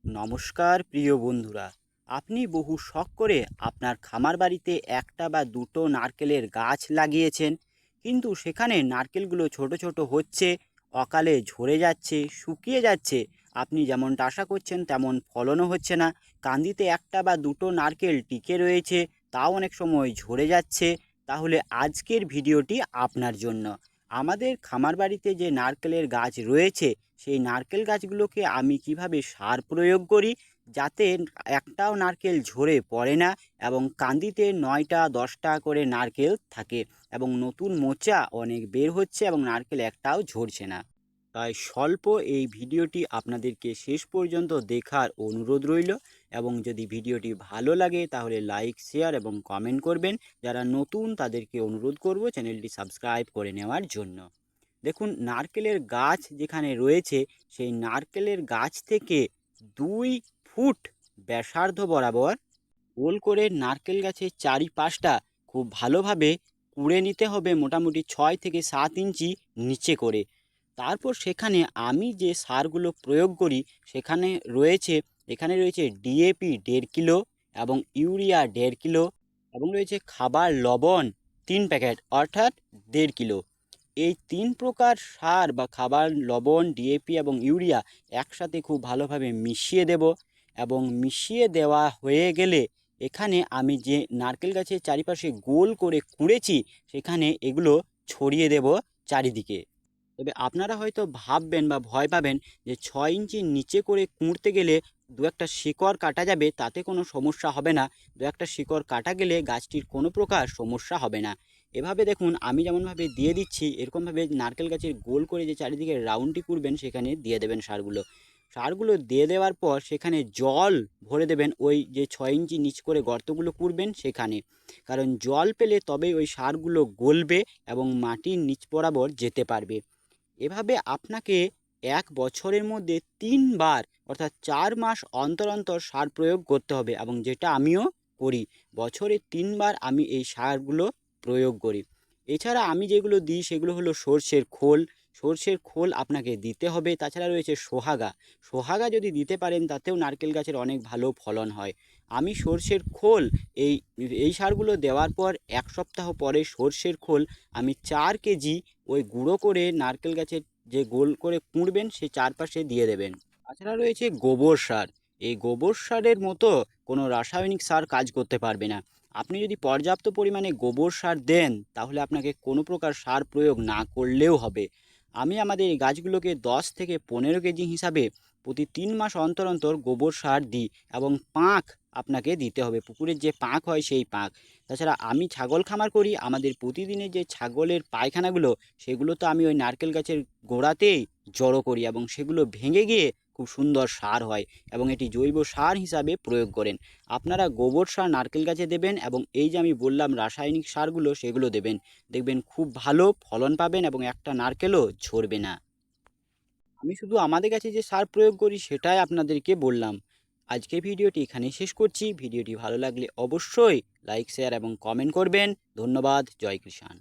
নমস্কার প্রিয় বন্ধুরা, আপনি বহু শখ করে আপনার খামার বাড়িতে একটা বা দুটো নারকেলের গাছ লাগিয়েছেন, কিন্তু সেখানে নারকেলগুলো ছোট ছোট হচ্ছে, অকালে ঝরে যাচ্ছে, শুকিয়ে যাচ্ছে। আপনি যেমনটা আশা করছেন তেমন ফলনও হচ্ছে না। কান্দিতে একটা বা দুটো নারকেল টিকে রয়েছে, তাও অনেক সময় ঝরে যাচ্ছে। তাহলে আজকের ভিডিওটি আপনার জন্য। আমাদের খামার বাড়িতে যে নারকেলের গাছ রয়েছে, সেই নারকেল গাছগুলোকে আমি কিভাবে সার প্রয়োগ করি যাতে একটাও নারকেল ঝরে পড়ে না, এবং কান্দিতে 9টা 10টা করে নারকেল থাকে, এবং নতুন মোচা অনেক বের হচ্ছে এবং নারকেল একটাও ঝরছে না। তাই স্বল্প এই ভিডিওটি আপনাদেরকে শেষ পর্যন্ত দেখার অনুরোধ রইল, এবং যদি ভিডিওটি ভালো লাগে তাহলে লাইক, শেয়ার এবং কমেন্ট করবেন। যারা নতুন তাদেরকে অনুরোধ করব চ্যানেলটি সাবস্ক্রাইব করে নেওয়ার জন্য। দেখুন, নারকেলের গাছ যেখানে রয়েছে, সেই নারকেলের গাছ থেকে 2 ফুট ব্যাসার্ধ বরাবর গোল করে নারকেল গাছের চারিপাশটা খুব ভালোভাবে কুড়ে নিতে হবে, মোটামুটি 6 থেকে 7 ইঞ্চি নিচে করে। তারপর সেখানে আমি যে সারগুলো প্রয়োগ করি এখানে রয়েছে ডিএপি 1.5 কিলো, এবং ইউরিয়া 1.5 কিলো, এবং রয়েছে খাবার লবণ 3 প্যাকেট অর্থাৎ 1.5 কিলো। এই 3 প্রকার সার বা খাবার লবণ, ডিএপি এবং ইউরিয়া একসাথে খুব ভালোভাবে মিশিয়ে দেব, এবং মিশিয়ে দেওয়া হয়ে গেলে এখানে আমি যে নারকেল গাছের চারিপাশে গোল করে কুড়েছি সেখানে এগুলো ছড়িয়ে দেব চারিদিকে। তবে আপনারা হয়তো ভাববেন বা ভয় পাবেন যে 6 ইঞ্চির নিচে করে কুঁড়তে গেলে দু একটা শিকড় কাটা যাবে, তাতে কোনো সমস্যা হবে না। দু একটা শিকড় কাটা গেলে গাছটির কোনো প্রকার সমস্যা হবে না। এভাবে দেখুন, আমি যেমনভাবে দিয়ে দিচ্ছি এরকমভাবে নারকেল গাছের গোল করে যে চারিদিকে রাউন্ডটি করবেন সেখানে দিয়ে দেবেন সারগুলো। সারগুলো দিয়ে দেওয়ার পর সেখানে জল ভরে দেবেন, ওই যে 6 ইঞ্চি নিচ করে গর্তগুলো করবেন সেখানে। কারণ জল পেলে তবেই ওই সারগুলো গলবে এবং মাটির নিচ বরাবর যেতে পারবে। এভাবে আপনাকে 1 বছরের মধ্যে 3 বার, অর্থাৎ 4 মাস অন্তর অন্তর সার প্রয়োগ করতে হবে, এবং যেটা আমিও করি। বছরে 3 বার আমি এই সারগুলো প্রয়োগ করি। এছাড়া আমি যেগুলো দিই সেগুলো হলো সর্ষের খোল। সর্ষের খোল আপনাকে দিতে হবে। তাছাড়া রয়েছে সোহাগা। সোহাগা যদি দিতে পারেন তাতেও নারকেল গাছের অনেক ভালো ফলন হয়। আমি সর্ষের খোল, এই এই সারগুলো দেওয়ার পর 1 সপ্তাহ পরে সর্ষের খোল আমি 4 কেজি ওই গুঁড়ো করে নারকেল গাছের যে গোল করে কুঁড়বেন সেই চারপাশে দিয়ে দেবেন। তাছাড়া রয়েছে গোবর সার। এই গোবর সারের মতো কোনো রাসায়নিক সার কাজ করতে পারবে না। আপনি যদি পর্যাপ্ত পরিমাণে গোবর সার দেন তাহলে আপনাকে কোনো প্রকার সার প্রয়োগ না করলেও হবে। আমি আমাদের এই গাছগুলোকে 10 থেকে 15 কেজি হিসাবে প্রতি 3 মাস অন্তর অন্তর গোবর সার দিই, এবং পাঁক আপনাকে দিতে হবে, পুকুরের যে পাঁক হয় সেই পাঁক। তাছাড়া আমি ছাগল খামার করি, আমাদের প্রতিদিনের যে ছাগলের পায়খানাগুলো সেগুলো তো আমি ওই নারকেল গাছের গোড়াতেই জড়ো করি, এবং সেগুলো ভেঙে গিয়ে খুব সুন্দর সার হয়, এবং এটি জৈব সার হিসাবে প্রয়োগ করেন। আপনারা গোবর সার নারকেল গাছে দেবেন, এবং এই যে আমি বললাম রাসায়নিক সারগুলো সেগুলো দেবেন। দেখবেন খুব ভালো ফলন পাবেন এবং একটা নারকেলও ঝরবে না। আমি শুধু আমাদের কাছে যে সার প্রয়োগ করি সেটাই আপনাদেরকে বললাম। আজকের ভিডিওটি এখানেই শেষ করছি। ভিডিওটি ভালো লাগলে অবশ্যই লাইক, শেয়ার এবং কমেন্ট করবেন। ধন্যবাদ। জয় কৃষাণ।